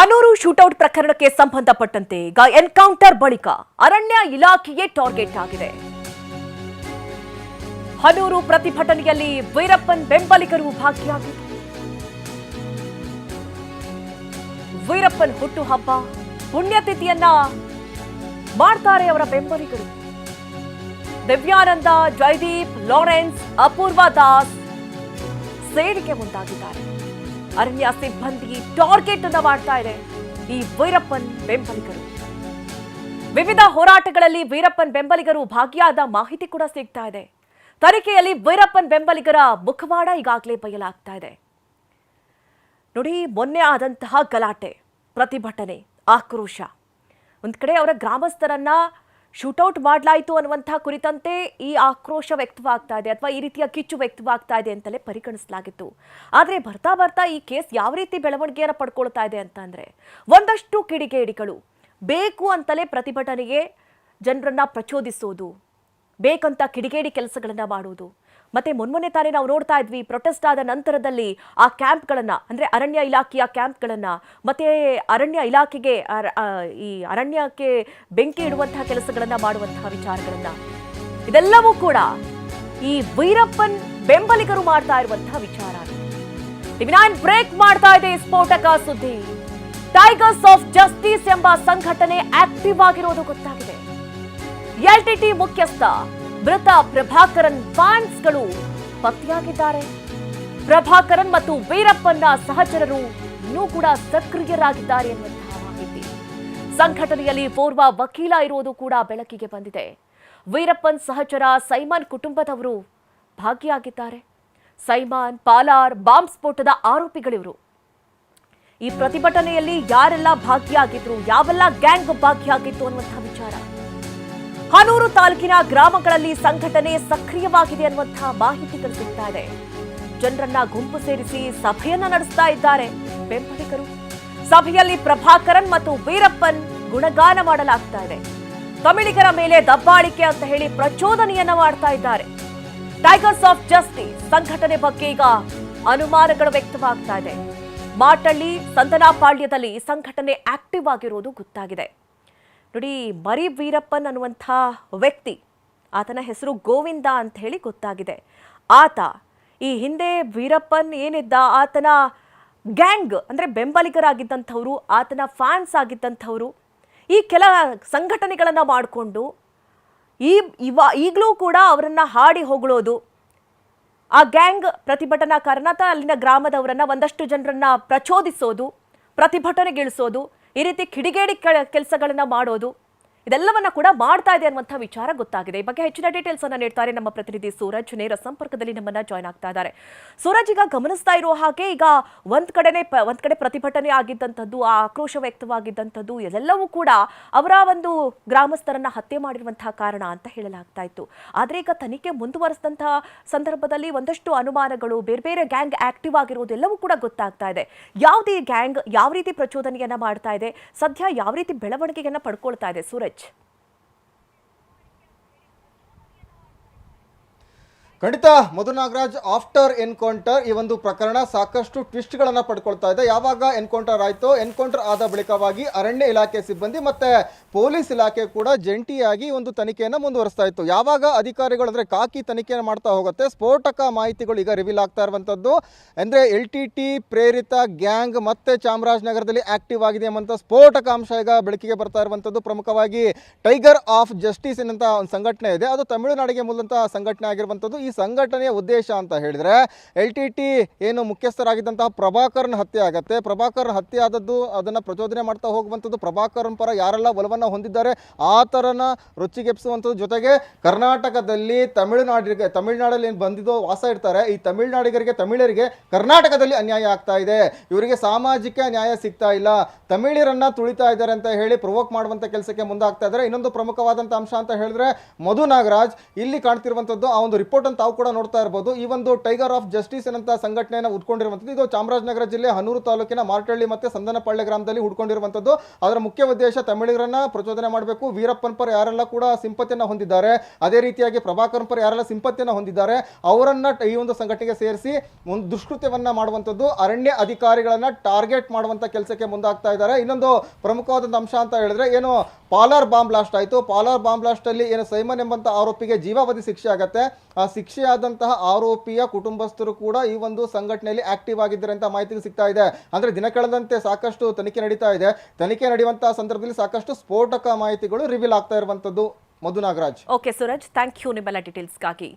Hanur shootout ಪ್ರಕರಣಕ್ಕೆ ಸಂಬಂಧಪಟ್ಟಂತೆ ಈಗ ಎನ್ಕೌಂಟರ್ ಬಳಿಕ ಅರಣ್ಯ ಇಲಾಖೆಯೇ ಟಾರ್ಗೆಟ್ ಆಗಿದೆ. ಹನೂರು ಪ್ರತಿಭಟನೆಯಲ್ಲಿ ವೀರಪ್ಪನ್ ಬೆಂಬಲಿಗರು ಭಾಗಿಯಾಗಿದ್ದರು. ವೀರಪ್ಪನ್ ಹುಟ್ಟುಹಬ್ಬ ಪುಣ್ಯತಿಥಿಯನ್ನ ಮಾಡ್ತಾರೆ ಅವರ ಬೆಂಬಲಿಗರು. ದಿವ್ಯಾನಂದ, ಜಯದೀಪ್, ಲಾರೆನ್ಸ್, ಅಪೂರ್ವ ದಾಸ್ ಸೇಡಿಗೆ ಮುಂದಾಗಿದ್ದಾರೆ. ಅರಣ್ಯ ಸಿಬ್ಬಂದಿ ಟಾರ್ಗೆಟ್ ಅನ್ನ ಮಾಡ್ತಾ ಇದೆ ಈ ವೀರಪ್ಪನ್ ಬೆಂಬಲಿಗರು. ವಿವಿಧ ಹೋರಾಟಗಳಲ್ಲಿ ವೀರಪ್ಪನ್ ಬೆಂಬಲಿಗರು ಭಾಗಿಯಾದ ಮಾಹಿತಿ ಕೂಡ ಸಿಗ್ತಾ ಇದೆ. ತನಿಖೆಯಲ್ಲಿ ವೀರಪ್ಪನ್ ಬೆಂಬಲಿಗರ ಮುಖವಾಡ ಈಗಾಗಲೇ ಬಯಲಾಗ್ತಾ ಇದೆ. ನೋಡಿ, ಮೊನ್ನೆ ಆದಂತಹ ಗಲಾಟೆ, ಪ್ರತಿಭಟನೆ, ಆಕ್ರೋಶ, ಒಂದ್ ಕಡೆ ಅವರ ಗ್ರಾಮಸ್ಥರನ್ನ ಶೂಟೌಟ್ ಮಾಡಲಾಯಿತು ಅನ್ನುವಂತಹ ಕುರಿತಂತೆ ಈ ಆಕ್ರೋಶ ವ್ಯಕ್ತವಾಗ್ತಾ ಇದೆ ಅಥವಾ ಈ ರೀತಿಯ ಕಿಚ್ಚು ವ್ಯಕ್ತವಾಗ್ತಾ ಇದೆ ಅಂತಲೇ ಪರಿಗಣಿಸಲಾಗಿತ್ತು. ಆದರೆ ಬರ್ತಾ ಬರ್ತಾ ಈ ಕೇಸ್ ಯಾವ ರೀತಿ ಬೆಳವಣಿಗೆಯನ್ನು ಪಡ್ಕೊಳ್ತಾ ಇದೆ ಅಂತಂದ್ರೆ, ಒಂದಷ್ಟು ಕಿಡಿಗೇಡಿಗಳು ಬೇಕು ಅಂತಲೇ ಪ್ರತಿಭಟನೆಗೆ ಜನರನ್ನ ಪ್ರಚೋದಿಸೋದು, ಬೇಕಂತ ಕಿಡಿಗೇಡಿ ಕೆಲಸಗಳನ್ನ ಮಾಡುವುದು. ಮತ್ತೆ ಮೊನ್ನೆ ತಾನೇ ನಾವು ನೋಡ್ತಾ ಇದ್ವಿ, ಪ್ರೊಟೆಸ್ಟ್ ಆದ ನಂತರದಲ್ಲಿ ಆ ಕ್ಯಾಂಪ್ಗಳನ್ನ, ಅಂದ್ರೆ ಅರಣ್ಯ ಇಲಾಖೆಯ ಕ್ಯಾಂಪ್ಗಳನ್ನ, ಮತ್ತೆ ಅರಣ್ಯ ಇಲಾಖೆಗೆ ಈ ಅರಣ್ಯಕ್ಕೆ ಬೆಂಕಿ ಇಡುವಂತಹ ಕೆಲಸಗಳನ್ನ ಮಾಡುವಂತಹ ವಿಚಾರಗಳನ್ನ, ಇದೆಲ್ಲವೂ ಕೂಡ ಈ ವೀರಪ್ಪನ್ ಬೆಂಬಲಿಗರು ಮಾಡ್ತಾ ಇರುವಂತಹ ವಿಚಾರ. ಟಿವಿ9 ಬ್ರೇಕ್ ಮಾಡ್ತಾ ಇದೆ ಸ್ಫೋಟಕ ಸುದ್ದಿ. ಟೈಗರ್ಸ್ ಆಫ್ ಜಸ್ಟಿಸ್ ಎಂಬ ಸಂಘಟನೆ ಆಕ್ಟಿವ್ ಆಗಿರೋದು ಗೊತ್ತಾಗಿದೆ. ಎಲ್ಟಿಟಿ ಮುಖ್ಯಸ್ಥ ಮೃತ ಪ್ರಭಾಕರನ್ ಫ್ಯಾನ್ಸ್ಗಳು ಪತ್ತೆಯಾಗಿದ್ದಾರೆ. ಪ್ರಭಾಕರನ್ ಮತ್ತು ವೀರಪ್ಪನ್ನ ಸಹಚರರು ಇನ್ನೂ ಕೂಡ ಸಕ್ರಿಯರಾಗಿದ್ದಾರೆ ಎನ್ನುವಂತಹ ಮಾಹಿತಿ. ಸಂಘಟನೆಯಲ್ಲಿ ಓರ್ವ ವಕೀಲ ಇರುವುದು ಕೂಡ ಬೆಳಕಿಗೆ ಬಂದಿದೆ. ವೀರಪ್ಪನ್ ಸಹಚರ ಸೈಮನ್ ಕುಟುಂಬದವರು ಭಾಗಿಯಾಗಿದ್ದಾರೆ. ಸೈಮನ್, ಪಾಲಾರ್ ಬಾಂಬ್ ಸ್ಫೋಟದ ಆರೋಪಿಗಳಿವರು. ಈ ಪ್ರತಿಭಟನೆಯಲ್ಲಿ ಯಾರೆಲ್ಲ ಭಾಗಿಯಾಗಿದ್ರು, ಯಾವೆಲ್ಲ ಗ್ಯಾಂಗ್ ಭಾಗಿಯಾಗಿತ್ತು ಅನ್ನುವಂತಹ ವಿಚಾರ. ಹನೂರು ತಾಲೂಕಿನ ಗ್ರಾಮಗಳಲ್ಲಿ ಸಂಘಟನೆ ಸಕ್ರಿಯವಾಗಿದೆ ಅನ್ನುವಂತಹ ಮಾಹಿತಿಗಳು ಸಿಗ್ತಾ ಇದೆ. ಜನರನ್ನ ಗುಂಪು ಸೇರಿಸಿ ಸಭೆಯನ್ನ ನಡೆಸ್ತಾ ಇದ್ದಾರೆ ಬೆಂಬಲಿಗರು. ಸಭೆಯಲ್ಲಿ ಪ್ರಭಾಕರನ್ ಮತ್ತು ವೀರಪ್ಪನ್ ಗುಣಗಾನ ಮಾಡಲಾಗ್ತಾ ಇದೆ. ತಮಿಳಿಗರ ಮೇಲೆ ದಬ್ಬಾಳಿಕೆ ಅಂತ ಹೇಳಿ ಪ್ರಚೋದನೆಯನ್ನ ಮಾಡ್ತಾ ಇದ್ದಾರೆ. ಟೈಗರ್ಸ್ ಆಫ್ ಜಸ್ಟಿಸ್ ಸಂಘಟನೆ ಬಗ್ಗೆ ಈಗ ಅನುಮಾನಗಳು ವ್ಯಕ್ತವಾಗ್ತಾ ಇದೆ. ಮಾಟಳ್ಳಿ, ಸಂದನಾಪಾಳ್ಯದಲ್ಲಿ ಸಂಘಟನೆ ಆಕ್ಟಿವ್ ಆಗಿರೋದು ಗೊತ್ತಾಗಿದೆ. ನೋಡಿ, ಮರಿ ವೀರಪ್ಪನ್ ಅನ್ನುವಂಥ ವ್ಯಕ್ತಿ, ಆತನ ಹೆಸರು ಗೋವಿಂದ ಅಂತ ಹೇಳಿ ಗೊತ್ತಾಗಿದೆ. ಆತ ಈ ಹಿಂದೆ ವೀರಪ್ಪನ್ ಏನಿದ್ದ, ಆತನ ಗ್ಯಾಂಗ್ ಅಂದರೆ ಬೆಂಬಲಿಗರಾಗಿದ್ದಂಥವ್ರು, ಆತನ ಫ್ಯಾನ್ಸ್ ಆಗಿದ್ದಂಥವ್ರು ಈ ಕೆಲ ಸಂಘಟನೆಗಳನ್ನು ಮಾಡಿಕೊಂಡು ಈಗಲೂ ಕೂಡ ಅವರನ್ನು ಹಾಡಿ ಹೊಗಳೋದು, ಆ ಗ್ಯಾಂಗ್ ಪ್ರತಿಭಟನಾಕಾರನ ಅಥವಾ ಅಲ್ಲಿನ ಗ್ರಾಮದವರನ್ನ, ಒಂದಷ್ಟು ಜನರನ್ನ ಪ್ರಚೋದಿಸೋದು, ಪ್ರತಿಭಟನೆಗಿಳಿಸೋದು, ಈ ರೀತಿ ಕಿಡಿಗೇಡಿ ಕೆಲಸಗಳನ್ನ ಮಾಡೋದು, ಇದೆಲ್ಲವನ್ನ ಕೂಡ ಮಾಡ್ತಾ ಇದೆ ಅನ್ನುವಂಥ ವಿಚಾರ ಗೊತ್ತಾಗಿದೆ. ಈ ಬಗ್ಗೆ ಹೆಚ್ಚಿನ ಡೀಟೇಲ್ಸ್ ಅನ್ನ ನೀಡ್ತಾರೆ ನಮ್ಮ ಪ್ರತಿನಿಧಿ ಸೂರಜ್. ನೇರ ಸಂಪರ್ಕದಲ್ಲಿ ನಮ್ಮನ್ನ ಜಾಯ್ನ್ ಆಗ್ತಾ ಇದ್ದಾರೆ. ಸೂರಜ್, ಈಗ ಗಮನಿಸ್ತಾ ಇರೋ ಹಾಗೆ ಈಗ ಒಂದ್ ಕಡೆ ಪ್ರತಿಭಟನೆ ಆಗಿದ್ದಂಥದ್ದು, ಆ ಆಕ್ರೋಶ ವ್ಯಕ್ತವಾಗಿದ್ದಂಥದ್ದು ಎಲ್ಲವೂ ಕೂಡ ಅವರ ಒಂದು ಗ್ರಾಮಸ್ಥರನ್ನ ಹತ್ಯೆ ಮಾಡಿರುವಂತಹ ಕಾರಣ ಅಂತ ಹೇಳಲಾಗ್ತಾ ಇತ್ತು. ಆದ್ರೆ ಈಗ ತನಿಖೆ ಮುಂದುವರೆಸಿದಂತಹ ಸಂದರ್ಭದಲ್ಲಿ ಒಂದಷ್ಟು ಅನುಮಾನಗಳು, ಬೇರೆ ಬೇರೆ ಗ್ಯಾಂಗ್ ಆಕ್ಟಿವ್ ಆಗಿರೋದು ಎಲ್ಲವೂ ಕೂಡ ಗೊತ್ತಾಗ್ತಾ ಇದೆ. ಯಾವುದೇ ಗ್ಯಾಂಗ್ ಯಾವ ರೀತಿ ಪ್ರಚೋದನೆಯನ್ನ ಮಾಡ್ತಾ ಇದೆ, ಸದ್ಯ ಯಾವ ರೀತಿ ಬೆಳವಣಿಗೆಯನ್ನ ಪಡ್ಕೊಳ್ತಾ ಇದೆ ಸೂರಜ್? ಖಂಡಿತ ಮಧು ನಾಗರಾಜ್, ಆಫ್ಟರ್ ಎನ್ಕೌಂಟರ್ ಈ ಒಂದು ಪ್ರಕರಣ ಸಾಕಷ್ಟು ಟ್ವಿಸ್ಟ್ಗಳನ್ನು ಪಡ್ಕೊಳ್ತಾ ಇದೆ. ಯಾವಾಗ ಎನ್ಕೌಂಟರ್ ಆಯಿತು, ಎನ್ಕೌಂಟರ್ ಆದ ಬಳಿಕವಾಗಿ ಅರಣ್ಯ ಇಲಾಖೆ ಸಿಬ್ಬಂದಿ ಮತ್ತೆ ಪೊಲೀಸ್ ಇಲಾಖೆ ಕೂಡ ಜಂಟಿಯಾಗಿ ಒಂದು ತನಿಖೆಯನ್ನು ಮುಂದುವರಿಸ್ತಾ ಇತ್ತು. ಯಾವಾಗ ಅಧಿಕಾರಿಗಳು ಅಂದರೆ ಖಾಕಿ ತನಿಖೆಯನ್ನು ಮಾಡ್ತಾ ಹೋಗುತ್ತೆ, ಸ್ಫೋಟಕ ಮಾಹಿತಿಗಳು ಈಗ ರಿವೀಲ್ ಆಗ್ತಾ ಇರುವಂಥದ್ದು ಅಂದರೆ LTT ಪ್ರೇರಿತ ಗ್ಯಾಂಗ್ ಮತ್ತೆ ಚಾಮರಾಜನಗರದಲ್ಲಿ ಆಕ್ಟಿವ್ ಆಗಿದೆ ಎಂಬಂಥ ಸ್ಫೋಟಕ ಅಂಶ ಈಗ ಬೆಳಕಿಗೆ ಬರ್ತಾ ಇರುವಂಥದ್ದು. ಪ್ರಮುಖವಾಗಿ ಟೈಗರ್ ಆಫ್ ಜಸ್ಟಿಸ್ ಎನ್ನುವಂಥ ಒಂದು ಸಂಘಟನೆ ಇದೆ, ಅದು ತಮಿಳುನಾಡಿಗೆ ಮೂಲಂತಹ ಸಂಘಟನೆ ಆಗಿರುವಂಥದ್ದು. ಈ ಸಂಘಟನೆಯ ಉದ್ದೇಶ ಅಂತ ಹೇಳಿದ್ರೆ, LTT ಏನು ಮುಖ್ಯಸ್ಥರಾಗಿದ್ದಂತಹ ಪ್ರಭಾಕರನ್ ಹತ್ಯೆ ಆಗುತ್ತೆ, ಪ್ರಭಾಕರನ್ ಹತ್ಯೆ ಆದದ್ದು ಅದನ್ನು ಪ್ರಚೋದನೆ ಮಾಡ್ತಾ ಹೋಗುವಂಥದ್ದು, ಪ್ರಭಾಕರನ್ ಪರ ಯಾರೆಲ್ಲ ಒಲವನ್ನು ಹೊಂದಿದ್ದಾರೆ ಆ ಥರನ ರುಚಿಗೆಪ್ಪಿಸುವಂಥದ್ದು. ಜೊತೆಗೆ ಕರ್ನಾಟಕದಲ್ಲಿ ತಮಿಳುನಾಡಲ್ಲಿ ಏನು ಬಂದಿದ್ದು ವಾಸ ಇರ್ತಾರೆ, ಈ ತಮಿಳರಿಗೆ ಕರ್ನಾಟಕದಲ್ಲಿ ಅನ್ಯಾಯ ಆಗ್ತಾ ಇದೆ, ಇವರಿಗೆ ಸಾಮಾಜಿಕ ನ್ಯಾಯ ಸಿಗ್ತಾ ಇಲ್ಲ, ತಮಿಳರನ್ನ ತುಳಿತಾ ಇದ್ದಾರೆ ಅಂತ ಹೇಳಿ ಪ್ರೊವೋಕ್ ಮಾಡುವಂಥ ಕೆಲಸಕ್ಕೆ ಮುಂದಾಗ್ತಾ ಇದ್ದಾರೆ. ಇನ್ನೊಂದು ಪ್ರಮುಖವಾದಂಥ ಅಂಶ ಅಂತ ಹೇಳಿದ್ರೆ ಮಧು ನಾಗರಾಜ್, ಇಲ್ಲಿ ಕಾಣ್ತಿರುವಂಥದ್ದು ಆ ಒಂದು ರಿಪೋರ್ಟ್ ಅಂತ ತಾವು ಕೂಡ ನೋಡ್ತಾ ಇರಬಹುದು. ಈ ಒಂದು ಟೈಗರ್ ಆಫ್ ಜಸ್ಟಿಸ್ ಏನಂತ ಸಂಘಟನೆಯನ್ನು ಹುಡ್ಕೊಂಡಿರುವಂಥದ್ದು ಇದು ಚಾಮರಾಜನಗರ ಜಿಲ್ಲೆ ಹನೂರು ತಾಲೂಕಿನ ಮಾರ್ಟಳ್ಳಿ ಮತ್ತೆ ಸಂದನಪಾಳ್ಯ ಗ್ರಾಮದಲ್ಲಿ ಹುಡ್ಕೊಂಡಿರುವಂಥದ್ದು. ಅದರ ಮುಖ್ಯ ಉದ್ದೇಶ ತಮಿಳರನ್ನ ಪ್ರಚೋದನೆ ಮಾಡಬೇಕು. ವೀರಪ್ಪನ್ ಪರ ಯಾರೆಲ್ಲ ಕೂಡ ಸಿಂಪತಿಯನ್ನ ಹೊಂದಿದ್ದಾರೆ, ಅದೇ ರೀತಿಯಾಗಿ ಪ್ರಭಾಕರ್ ಪರ ಯಾರೆಲ್ಲ ಸಿಂಪತಿಯನ್ನ ಹೊಂದಿದ್ದಾರೆ ಅವರನ್ನ ಈ ಒಂದು ಸಂಘಟನೆಗೆ ಸೇರಿಸಿ ಒಂದು ದುಷ್ಕೃತ್ಯವನ್ನ ಮಾಡುವಂಥದ್ದು, ಅರಣ್ಯ ಅಧಿಕಾರಿಗಳನ್ನ ಟಾರ್ಗೆಟ್ ಮಾಡುವಂತ ಕೆಲಸಕ್ಕೆ ಮುಂದಾಗ್ತಾ ಇದ್ದಾರೆ. ಇನ್ನೊಂದು ಪ್ರಮುಖವಾದ ಅಂಶ ಅಂತ ಹೇಳಿದ್ರೆ ಏನು ಪಾಲಾರ್ ಬಾಂಬ್ ಬ್ಲಾಸ್ಟ್ ಆಯಿತು. ಪಾಲಾರ್ ಬಾಂಬ್ ಬ್ಲಾಸ್ಟ್ ಅಲ್ಲಿ ಏನು ಸೈಮನ್ ಎಂಬಂತ ಆರೋಪಿಗೆ ಜೀವಾವಧಿ ಶಿಕ್ಷೆ ಆಗತ್ತೆ. ಆ ಶಿಕ್ಷೆಯಾದಂತಹ ಆರೋಪಿಯ ಕುಟುಂಬಸ್ಥರು ಕೂಡ ಈ ಒಂದು ಸಂಘಟನೆಯಲ್ಲಿ ಆಕ್ಟಿವ್ ಆಗಿದ್ದಾರೆ ಅಂತ ಮಾಹಿತಿ ಸಿಗ್ತಾ ಇದೆ. ಅಂದ್ರೆ ದಿನ ಕಳೆದಂತೆ ಸಾಕಷ್ಟು ತನಿಖೆ ನಡೀತಾ ಇದೆ. ತನಿಖೆ ನಡೆಯುವಂತಹ ಸಂದರ್ಭದಲ್ಲಿ ಸಾಕಷ್ಟು ಸ್ಫೋಟಕ ಮಾಹಿತಿಗಳು ರಿವೀಲ್ ಆಗ್ತಾ ಇರುವಂತದ್ದು. Madhu Nagaraj. Okay Suraj, thank you ನಿಮ್ಮೆಲ್ಲ ಡೀಟೇಲ್ಸ್ಗಾಗಿ.